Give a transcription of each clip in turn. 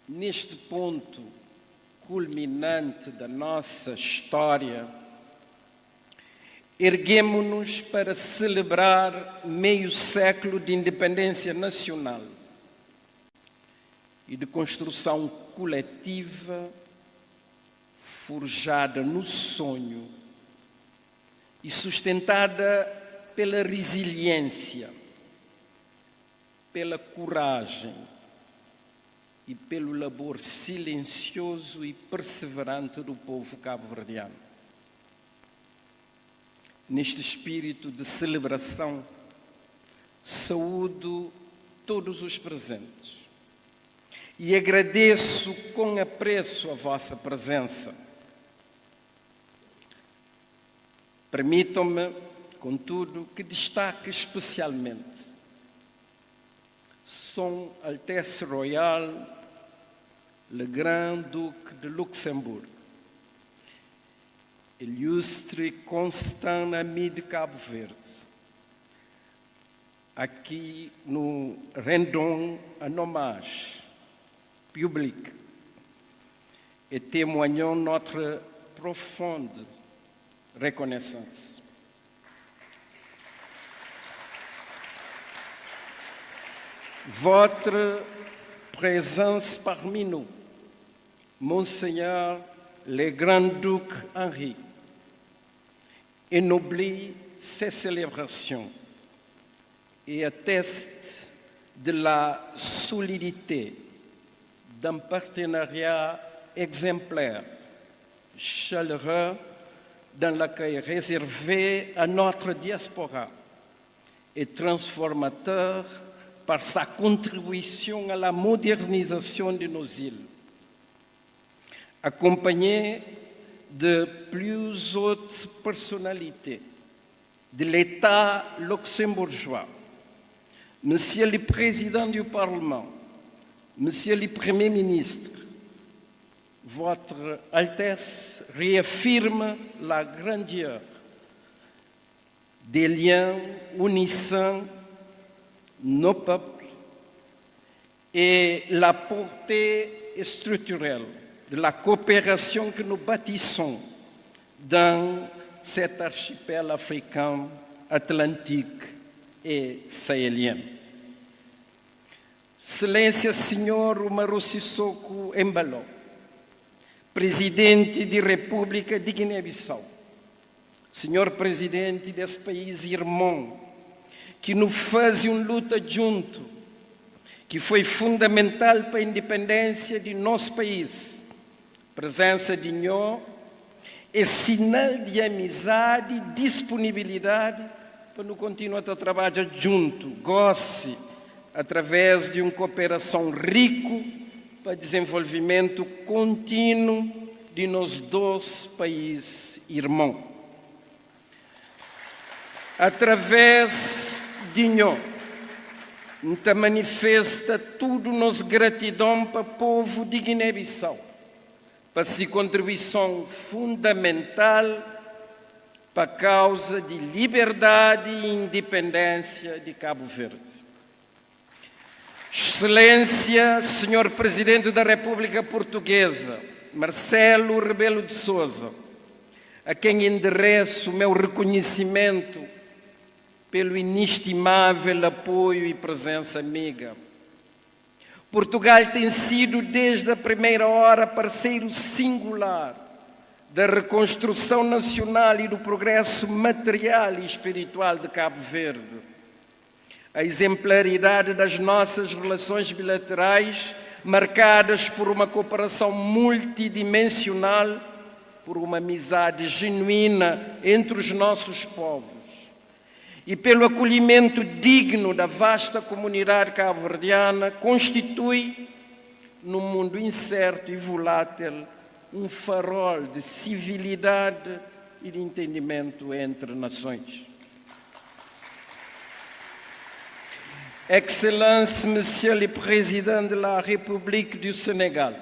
neste ponto culminante da nossa história, erguemo-nos para celebrar meio século de independência nacional e de construção coletiva forjada no sonho e sustentada pela resiliência, pela coragem e pelo labor silencioso e perseverante do povo cabo-verdiano. Neste espírito de celebração, saúdo todos os presentes e agradeço com apreço a vossa presença. Permitam-me, contudo, que destaque especialmente Son Altesse Royale, le Grand-Duc de Luxembourg, Ilustre Constant Ami de Cabo Verde. Aqui nous rendons un hommage public et témoignons notre profonde reconnaissance. Votre présence parmi nous, Monseigneur le Grand-Duc Henri, ennoblit ces célébrations et atteste de la solidité d'un partenariat exemplaire, chaleureux dans l'accueil réservé à notre diaspora et transformateur par sa contribution à la modernisation de nos îles. Accompagné de plus hautes personnalités de l'État luxembourgeois, Monsieur le Président du Parlement, Monsieur le Premier ministre, Votre Altesse réaffirme la grandeur des liens unissant nos peuples et la portée structurelle de la coopération que nous bâtissons dans cet archipel africain, atlantique et sahélien. Excelência Senhor Umaru Sissoko Embalo, Presidente da República de Guiné-Bissau, Senhor Presidente desse país irmão, que nos faz uma luta junto, que foi fundamental para a independência de nosso país. Presença de nós é sinal de amizade e disponibilidade para nos continuar a trabalhar junto, goste, através de uma cooperação rica para o desenvolvimento contínuo de nos dois países irmãos. Através de nós, nos manifesta tudo nossa gratidão para o povo de Guiné-Bissau, para sua contribuição fundamental para a causa de liberdade e independência de Cabo Verde. Excelência, Senhor Presidente da República Portuguesa, Marcelo Rebelo de Sousa, a quem endereço o meu reconhecimento pelo inestimável apoio e presença amiga. Portugal tem sido, desde a primeira hora, parceiro singular da reconstrução nacional e do progresso material e espiritual de Cabo Verde. A exemplaridade das nossas relações bilaterais, marcadas por uma cooperação multidimensional, por uma amizade genuína entre os nossos povos e pelo acolhimento digno da vasta comunidade cabo-verdiana, constitui, num mundo incerto e volátil, um farol de civilidade e de entendimento entre nações. Excellence, Monsieur le Président de la République du Sénégal,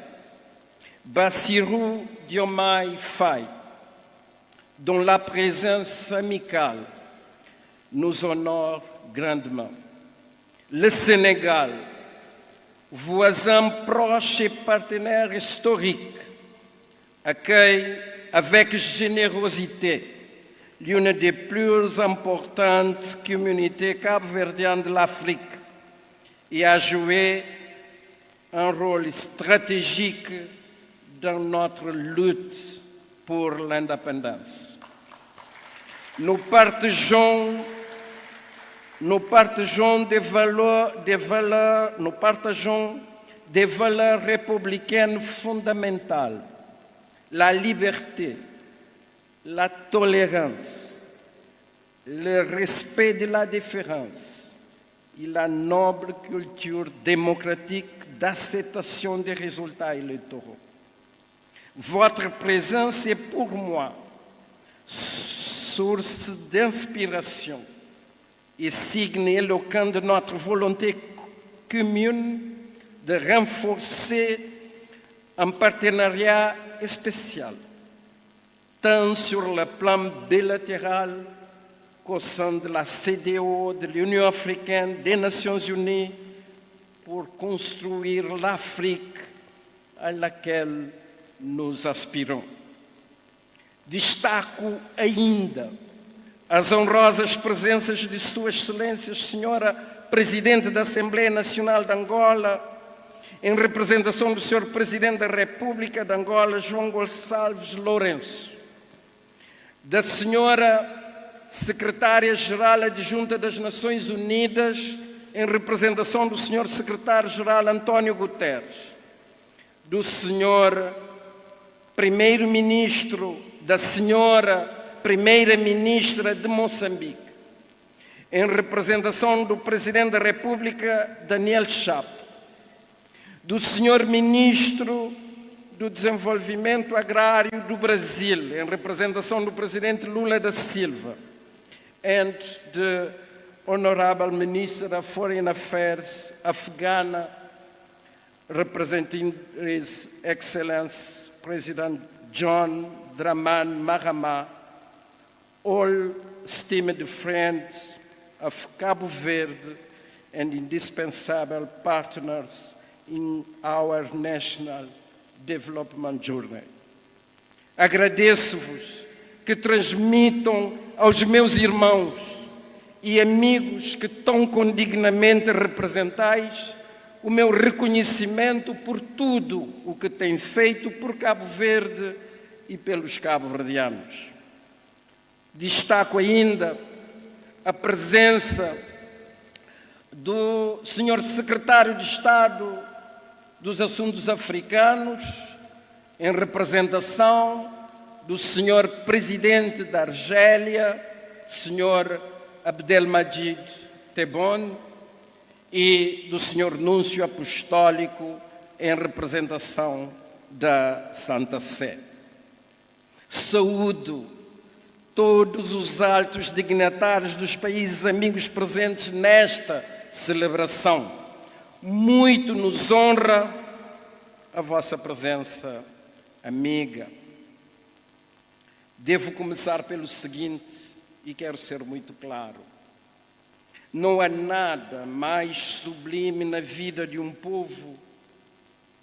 Bassirou Diomaye Faye, dont la présence amicale nous honore grandement. Le Sénégal voisin proche et partenaire historique, accueille avec générosité l'une des plus importantes communautés capverdiennes de l'Afrique et a joué un rôle stratégique dans notre lutte pour l'indépendance. Nous partageons des valeurs républicaines fondamentales, la liberté, la tolérance, le respect de la différence et la noble culture démocratique d'acceptation des résultats électoraux. Votre présence est pour moi source d'inspiration et signe éloquent de notre volonté commune de renforcer un partenariat spécial, tant sur le plan bilatéral qu'au sein de la CEDEAO, de l'Union africaine, des Nations unies, pour construire l'Afrique à laquelle nous aspirons. Destaco ainda as honrosas presenças de Sua Excelência, Senhora Presidente da Assembleia Nacional de Angola, em representação do Sr. Presidente da República de Angola, João Gonçalves Lourenço, da Senhora Secretária-Geral Adjunta das Nações Unidas, em representação do Sr. Secretário-Geral António Guterres, do Sr. Primeiro-Ministro, da Senhora Primeira-Ministra de Moçambique, em representação do Presidente da República, Daniel Chapo, do Sr. Ministro do Desenvolvimento Agrário do Brasil, em representação do Presidente Lula da Silva, and the Honorable Minister of Foreign Affairs of Ghana, representing His Excellency President John Dramani Mahama, all esteemed friends of Cabo Verde and indispensable partners in our national development journey. Agradeço-vos que transmitam aos meus irmãos e amigos que tão condignamente representais o meu reconhecimento por tudo o que têm feito por Cabo Verde e pelos cabo-verdianos. Destaco ainda a presença do Sr. Secretário de Estado dos Assuntos Africanos, em representação do Sr. Presidente da Argélia, Sr. Abdelmadjid Tebboune, e do Sr. Núncio Apostólico, em representação da Santa Sé. Saúdo todos os altos dignatários dos países amigos presentes nesta celebração. Muito nos honra a vossa presença amiga. Devo começar pelo seguinte, e quero ser muito claro. Não há nada mais sublime na vida de um povo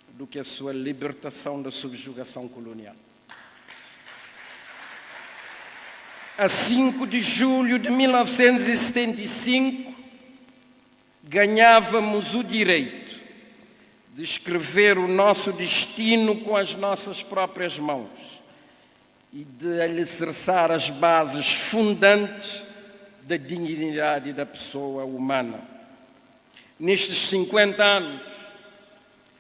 do que a sua libertação da subjugação colonial. A 5 de julho de 1975, ganhávamos o direito de escrever o nosso destino com as nossas próprias mãos e de alicerçar as bases fundantes da dignidade da pessoa humana. Nestes 50 anos,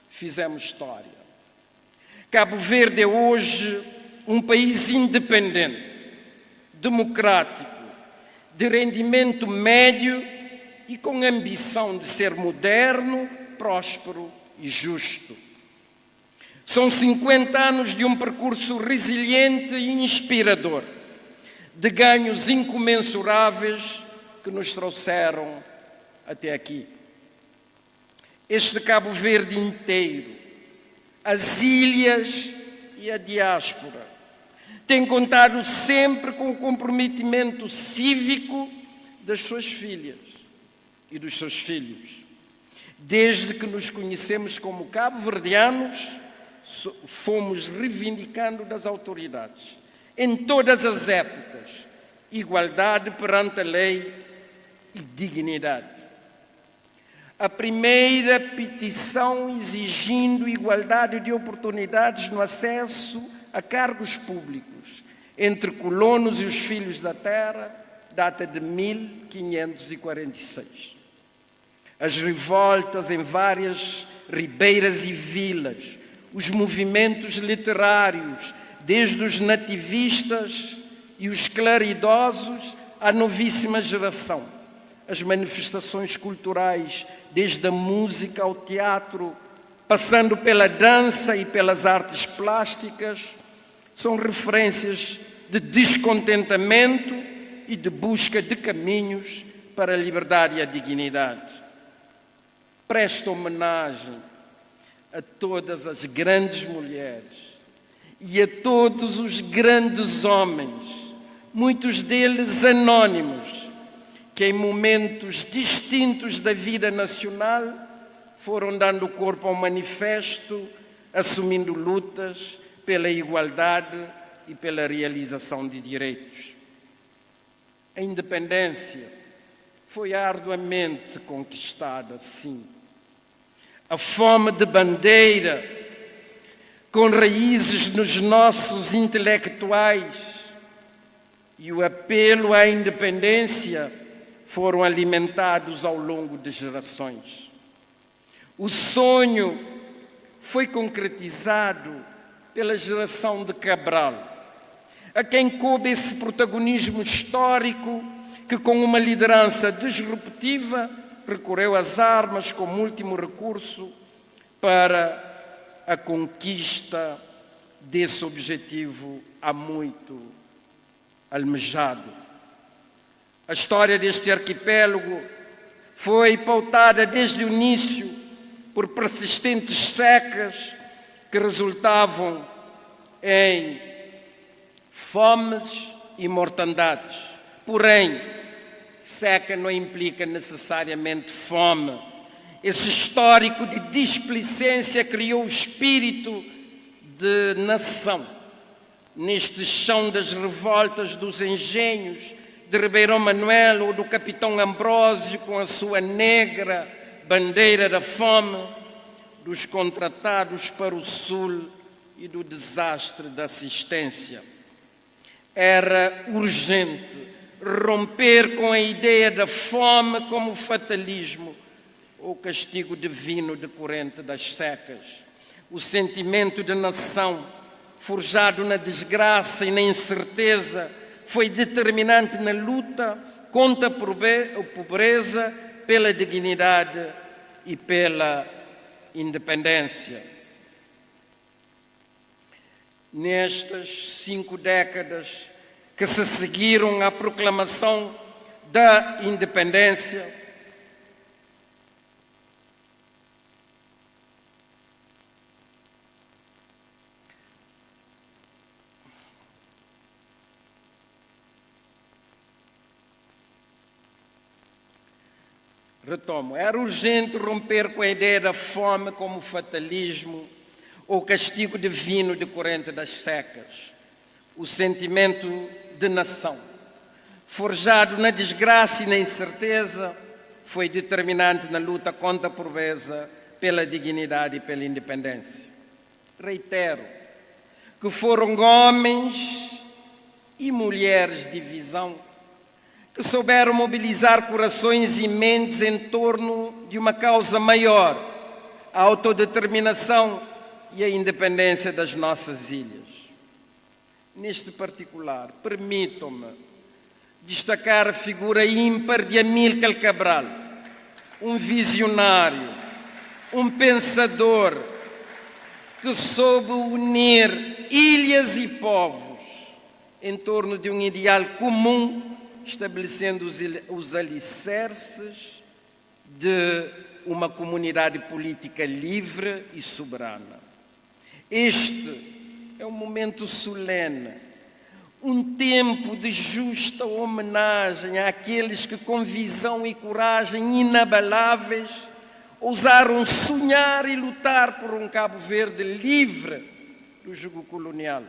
fizemos história. Cabo Verde é hoje um país independente, democrático, de rendimento médio e com ambição de ser moderno, próspero e justo. São 50 anos de um percurso resiliente e inspirador, de ganhos incomensuráveis que nos trouxeram até aqui. Este Cabo Verde inteiro, as ilhas e a diáspora, tem contado sempre com o comprometimento cívico das suas filhas e dos seus filhos. Desde que nos conhecemos como cabo-verdianos, fomos reivindicando das autoridades, em todas as épocas, igualdade perante a lei e dignidade. A primeira petição exigindo igualdade de oportunidades no acesso a cargos públicos entre colonos e os filhos da terra data de 1546. As revoltas em várias ribeiras e vilas, os movimentos literários, desde os nativistas e os claridosos à novíssima geração, as manifestações culturais, desde a música ao teatro, passando pela dança e pelas artes plásticas, são referências de descontentamento e de busca de caminhos para a liberdade e a dignidade. Presto homenagem a todas as grandes mulheres e a todos os grandes homens, muitos deles anónimos, que em momentos distintos da vida nacional foram dando corpo ao manifesto, assumindo lutas pela igualdade e pela realização de direitos. A independência foi arduamente conquistada, sim. A fome de bandeira, com raízes nos nossos intelectuais, e o apelo à independência foram alimentados ao longo de gerações. O sonho foi concretizado pela geração de Cabral, a quem coube esse protagonismo histórico que, com uma liderança disruptiva, recorreu às armas como último recurso para a conquista desse objetivo há muito almejado. A história deste arquipélago foi pautada desde o início por persistentes secas que resultavam em fomes e mortandades. Porém, seca não implica necessariamente fome. Esse histórico de displicência criou o espírito de nação. Neste chão das revoltas dos engenhos, de Ribeirão Manuel ou do capitão Ambrósio com a sua negra bandeira da fome, dos contratados para o sul e do desastre da assistência. Era urgente romper com a ideia da fome como fatalismo ou castigo divino decorrente das secas. O sentimento de nação, forjado na desgraça e na incerteza, foi determinante na luta contra a pobreza, pela dignidade e pela independência. Nestas 5 décadas que se seguiram à proclamação da independência, retomo, era urgente romper com a ideia da fome como fatalismo ou castigo divino decorrente das secas. O sentimento de nação, forjado na desgraça e na incerteza, foi determinante na luta contra a pobreza, pela dignidade e pela independência. Reitero que foram homens e mulheres de visão que souberam mobilizar corações e mentes em torno de uma causa maior, a autodeterminação e a independência das nossas ilhas. Neste particular, permitam-me destacar a figura ímpar de Amílcar Cabral, um visionário, um pensador que soube unir ilhas e povos em torno de um ideal comum, estabelecendo os alicerces de uma comunidade política livre e soberana. Este é um momento solene, um tempo de justa homenagem àqueles que, com visão e coragem inabaláveis, ousaram sonhar e lutar por um Cabo Verde livre do jugo colonial.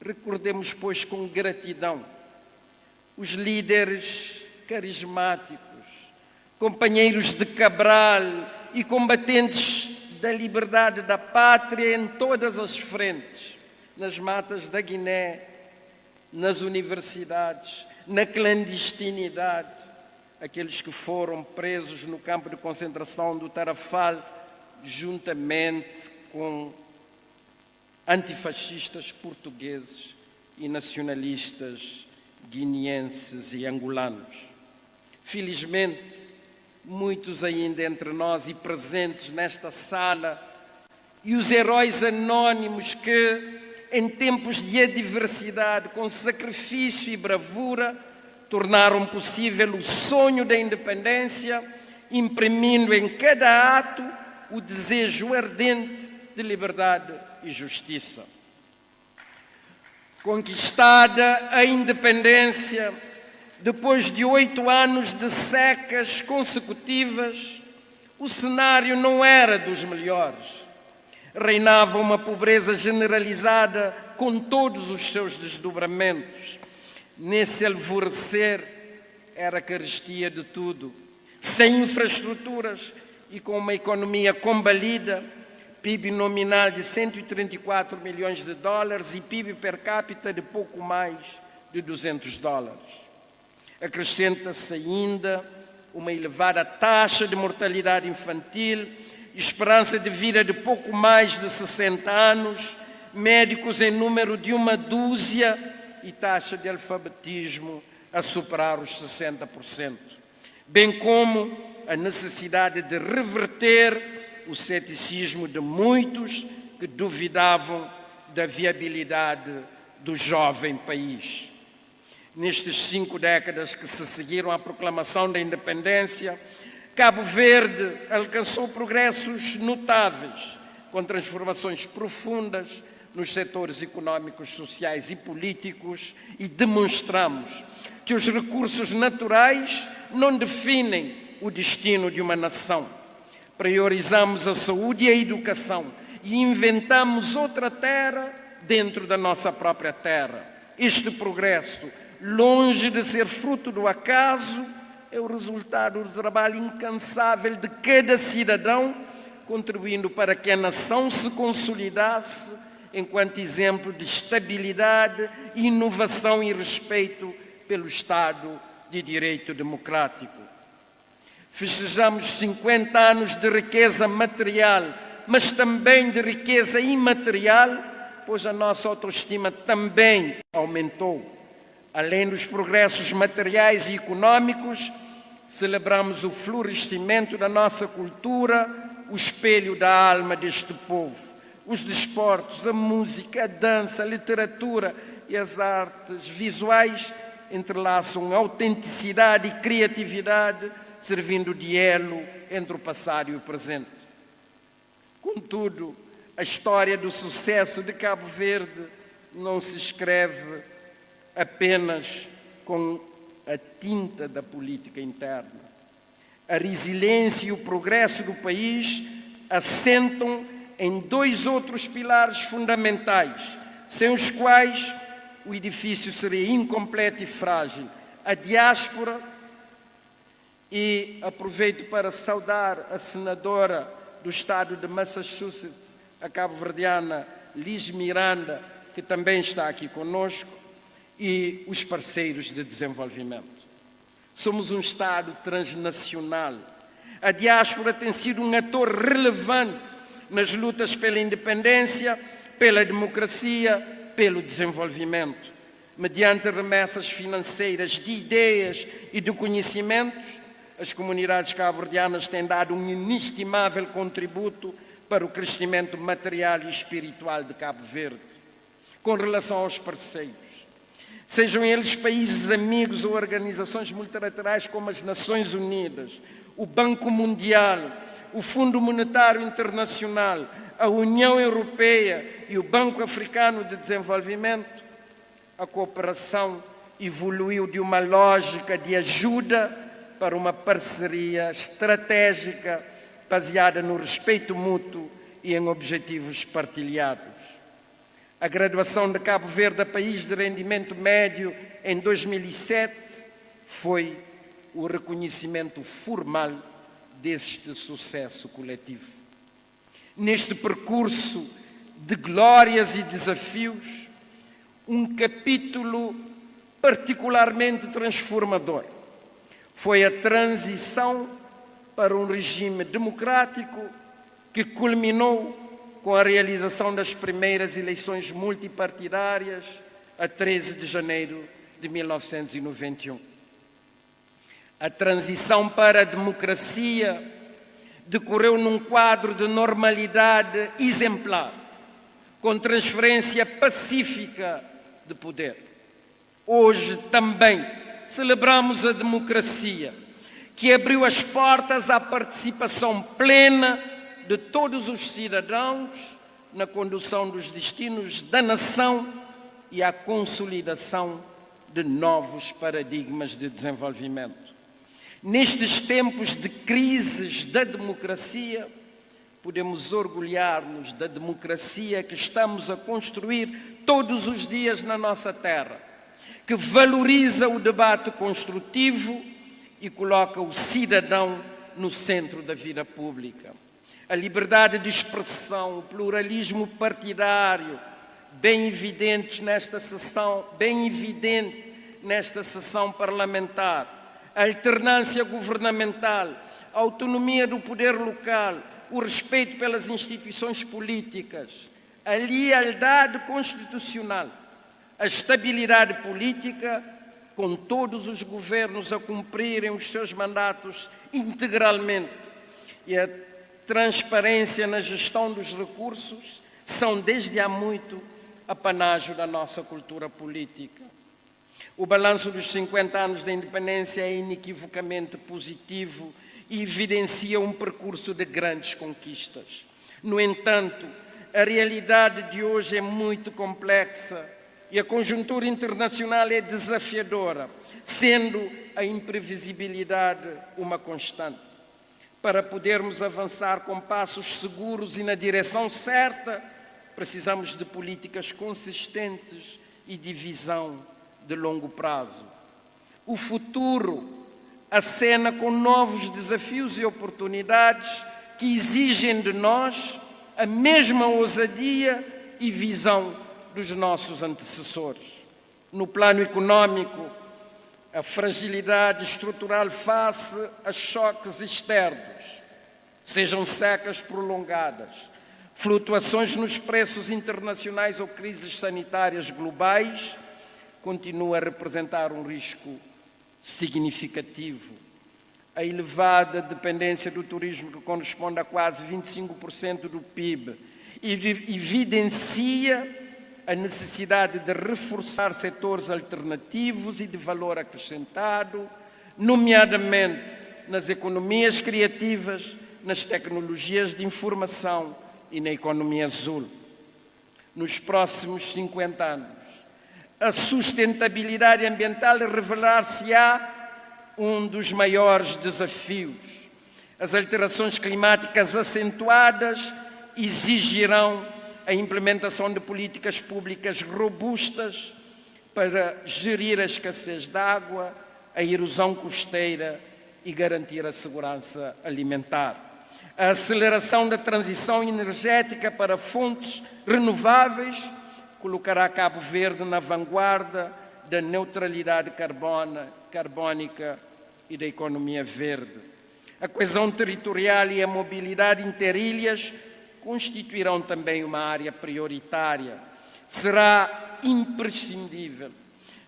Recordemos, pois, com gratidão os líderes carismáticos, companheiros de Cabral e combatentes da liberdade da pátria em todas as frentes, nas matas da Guiné, nas universidades, na clandestinidade, aqueles que foram presos no campo de concentração do Tarrafal, juntamente com antifascistas portugueses e nacionalistas guineenses e angolanos. Felizmente, muitos ainda entre nós e presentes nesta sala, e os heróis anónimos que, em tempos de adversidade, com sacrifício e bravura, tornaram possível o sonho da independência, imprimindo em cada ato o desejo ardente de liberdade e justiça. Conquistada a independência, depois de 8 anos de secas consecutivas, o cenário não era dos melhores. Reinava uma pobreza generalizada com todos os seus desdobramentos. Nesse alvorecer era carestia de tudo. Sem infraestruturas e com uma economia combalida, PIB nominal de 134 milhões de dólares e PIB per capita de pouco mais de 200 dólares. Acrescenta-se ainda uma elevada taxa de mortalidade infantil, esperança de vida de pouco mais de 60 anos, médicos em número de 1 dúzia e taxa de alfabetismo a superar os 60%, bem como a necessidade de reverter o ceticismo de muitos que duvidavam da viabilidade do jovem país. Nestas 5 décadas que se seguiram à proclamação da independência, Cabo Verde alcançou progressos notáveis, com transformações profundas nos setores econômicos, sociais e políticos, e demonstramos que os recursos naturais não definem o destino de uma nação. Priorizamos a saúde e a educação e inventamos outra terra dentro da nossa própria terra. Este progresso, longe de ser fruto do acaso, é o resultado do trabalho incansável de cada cidadão, contribuindo para que a nação se consolidasse enquanto exemplo de estabilidade, inovação e respeito pelo Estado de Direito democrático. Festejamos 50 anos de riqueza material, mas também de riqueza imaterial, pois a nossa autoestima também aumentou. Além dos progressos materiais e econômicos, celebramos o florescimento da nossa cultura, o espelho da alma deste povo. Os desportos, a música, a dança, a literatura e as artes visuais entrelaçam autenticidade e criatividade, servindo de elo entre o passado e o presente. Contudo, a história do sucesso de Cabo Verde não se escreve apenas com a tinta da política interna. A resiliência e o progresso do país assentam em 2 outros pilares fundamentais, sem os quais o edifício seria incompleto e frágil: a diáspora, e aproveito para saudar a senadora do estado de Massachusetts, a cabo-verdiana Liz Miranda, que também está aqui conosco, e os parceiros de desenvolvimento. Somos um Estado transnacional. A diáspora tem sido um ator relevante nas lutas pela independência, pela democracia, pelo desenvolvimento. Mediante remessas financeiras de ideias e de conhecimentos, as comunidades cabo-verdianas têm dado um inestimável contributo para o crescimento material e espiritual de Cabo Verde. Com relação aos parceiros, sejam eles países amigos ou organizações multilaterais como as Nações Unidas, o Banco Mundial, o Fundo Monetário Internacional, a União Europeia e o Banco Africano de Desenvolvimento, a cooperação evoluiu de uma lógica de ajuda para uma parceria estratégica baseada no respeito mútuo e em objetivos partilhados. A graduação de Cabo Verde a país de rendimento médio em 2007 foi o reconhecimento formal deste sucesso coletivo. Neste percurso de glórias e desafios, um capítulo particularmente transformador foi a transição para um regime democrático que culminou com a realização das primeiras eleições multipartidárias a 13 de janeiro de 1991. A transição para a democracia decorreu num quadro de normalidade exemplar, com transferência pacífica de poder. Hoje também celebramos a democracia, que abriu as portas à participação plena de todos os cidadãos na condução dos destinos da nação e à consolidação de novos paradigmas de desenvolvimento. Nestes tempos de crises da democracia, podemos orgulhar-nos da democracia que estamos a construir todos os dias na nossa terra, que valoriza o debate construtivo e coloca o cidadão no centro da vida pública. A liberdade de expressão, o pluralismo partidário, bem evidente nesta sessão parlamentar, a alternância governamental, a autonomia do poder local, o respeito pelas instituições políticas, a lealdade constitucional, a estabilidade política, com todos os governos a cumprirem os seus mandatos integralmente, e a transparência na gestão dos recursos são desde há muito apanágio da nossa cultura política. O balanço dos 50 anos da independência é inequivocamente positivo e evidencia um percurso de grandes conquistas. No entanto, a realidade de hoje é muito complexa e a conjuntura internacional é desafiadora, sendo a imprevisibilidade uma constante. Para podermos avançar com passos seguros e na direção certa, precisamos de políticas consistentes e de visão de longo prazo. O futuro acena com novos desafios e oportunidades que exigem de nós a mesma ousadia e visão dos nossos antecessores. No plano econômico, a fragilidade estrutural face a choques externos, sejam secas prolongadas, flutuações nos preços internacionais ou crises sanitárias globais, continua a representar um risco significativo. A elevada dependência do turismo, que corresponde a quase 25% do PIB, evidencia a necessidade de reforçar setores alternativos e de valor acrescentado, nomeadamente nas economias criativas, nas tecnologias de informação e na economia azul. Nos próximos 50 anos, a sustentabilidade ambiental revelar-se-á um dos maiores desafios. As alterações climáticas acentuadas exigirão a implementação de políticas públicas robustas para gerir a escassez de água, a erosão costeira e garantir a segurança alimentar. A aceleração da transição energética para fontes renováveis colocará Cabo Verde na vanguarda da neutralidade carbónica e da economia verde. A coesão territorial e a mobilidade interilhas constituirão também uma área prioritária. Será imprescindível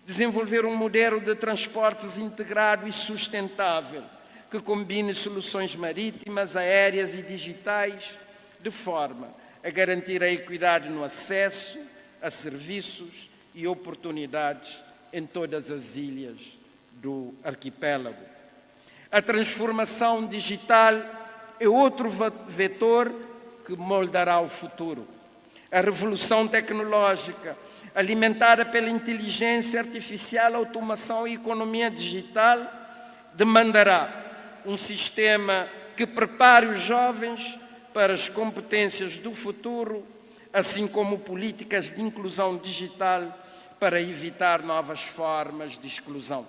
desenvolver um modelo de transportes integrado e sustentável, que combine soluções marítimas, aéreas e digitais, de forma a garantir a equidade no acesso a serviços e oportunidades em todas as ilhas do arquipélago. A transformação digital é outro vetor que moldará o futuro. A revolução tecnológica, alimentada pela inteligência artificial, automação e economia digital, demandará um sistema que prepare os jovens para as competências do futuro, assim como políticas de inclusão digital para evitar novas formas de exclusão.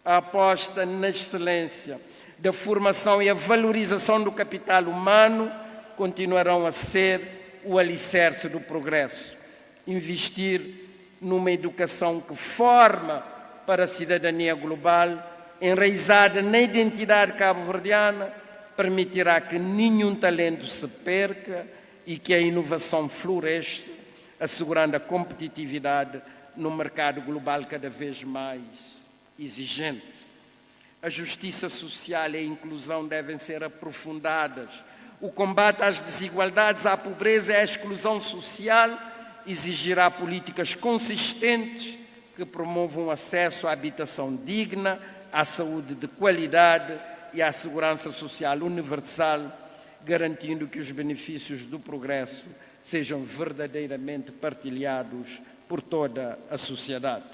A aposta na excelência da formação e a valorização do capital humano continuarão a ser o alicerce do progresso. Investir numa educação que forma para a cidadania global, enraizada na identidade cabo-verdiana, permitirá que nenhum talento se perca e que a inovação floresça, assegurando a competitividade no mercado global cada vez mais exigente. A justiça social e a inclusão devem ser aprofundadas. O combate às desigualdades, à pobreza e à exclusão social exigirá políticas consistentes que promovam o acesso à habitação digna, à saúde de qualidade e à segurança social universal, garantindo que os benefícios do progresso sejam verdadeiramente partilhados por toda a sociedade.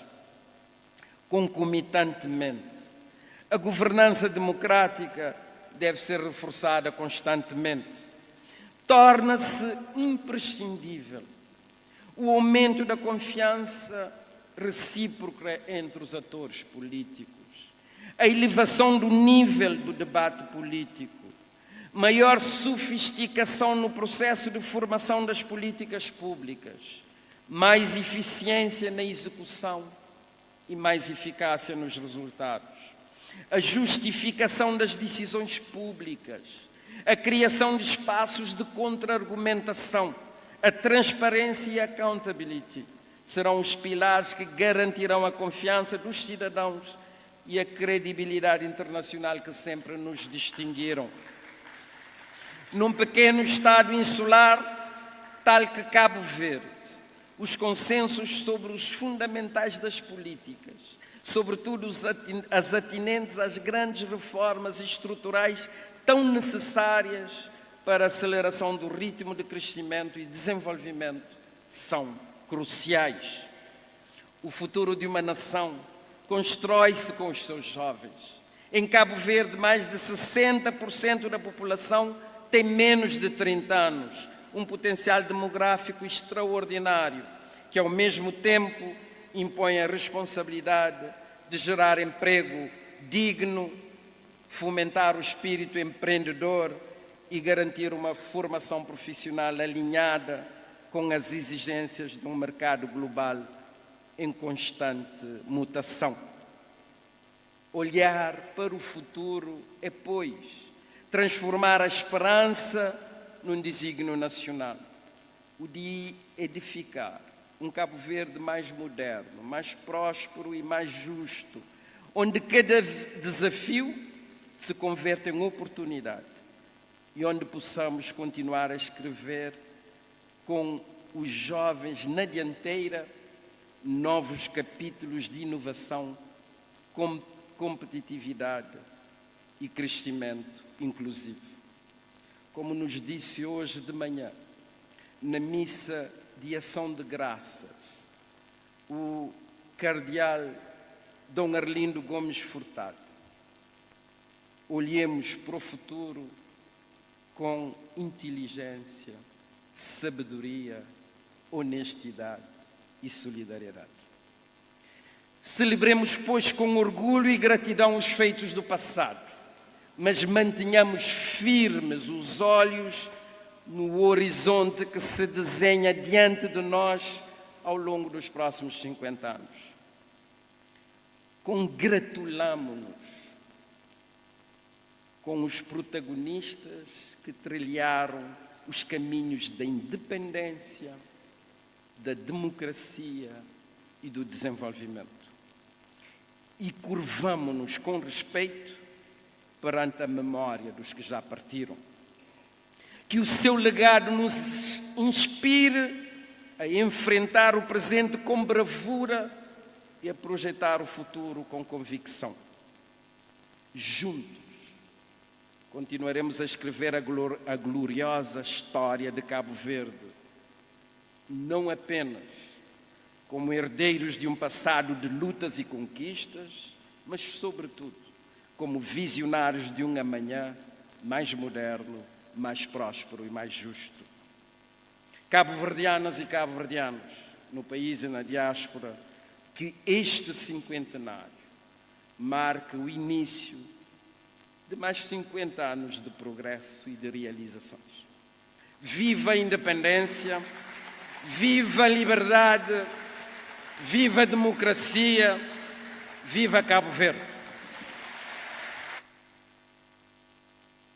Concomitantemente, a governança democrática deve ser reforçada constantemente. Torna-se imprescindível o aumento da confiança recíproca entre os atores políticos, a elevação do nível do debate político, maior sofisticação no processo de formação das políticas públicas, mais eficiência na execução e mais eficácia nos resultados, a justificação das decisões públicas, a criação de espaços de contra-argumentação, a transparência e a accountability serão os pilares que garantirão a confiança dos cidadãos e a credibilidade internacional que sempre nos distinguiram. Num pequeno Estado insular, tal que Cabo Verde, os consensos sobre os fundamentais das políticas, sobretudo as atinentes às grandes reformas estruturais tão necessárias para a aceleração do ritmo de crescimento e desenvolvimento, são cruciais. O futuro de uma nação constrói-se com os seus jovens. Em Cabo Verde, mais de 60% da população tem menos de 30 anos, um potencial demográfico extraordinário, que ao mesmo tempo impõe a responsabilidade de gerar emprego digno, fomentar o espírito empreendedor e garantir uma formação profissional alinhada com as exigências de um mercado global em constante mutação. Olhar para o futuro é, pois, transformar a esperança num desígnio nacional, o de edificar um Cabo Verde mais moderno, mais próspero e mais justo, onde cada desafio se converte em oportunidade e onde possamos continuar a escrever com os jovens na dianteira novos capítulos de inovação, competitividade e crescimento inclusivo. Como nos disse hoje de manhã, na missa de ação de graças, o cardeal Dom Arlindo Gomes Furtado, olhemos para o futuro com inteligência, sabedoria, honestidade e solidariedade. Celebremos, pois, com orgulho e gratidão os feitos do passado, mas mantenhamos firmes os olhos no horizonte que se desenha diante de nós ao longo dos próximos 50 anos. Congratulamo-nos com os protagonistas que trilharam os caminhos da independência, da democracia e do desenvolvimento. E curvamo-nos com respeito perante a memória dos que já partiram. Que o seu legado nos inspire a enfrentar o presente com bravura e a projetar o futuro com convicção. Juntos, continuaremos a escrever a gloriosa história de Cabo Verde, não apenas como herdeiros de um passado de lutas e conquistas, mas, sobretudo, como visionários de um amanhã mais moderno, mais próspero e mais justo. Cabo-verdianas e cabo-verdianos, no país e na diáspora, que este cinquentenário marque o início de mais 50 anos de progresso e de realizações. Viva a independência, viva a liberdade, viva a democracia, viva Cabo Verde!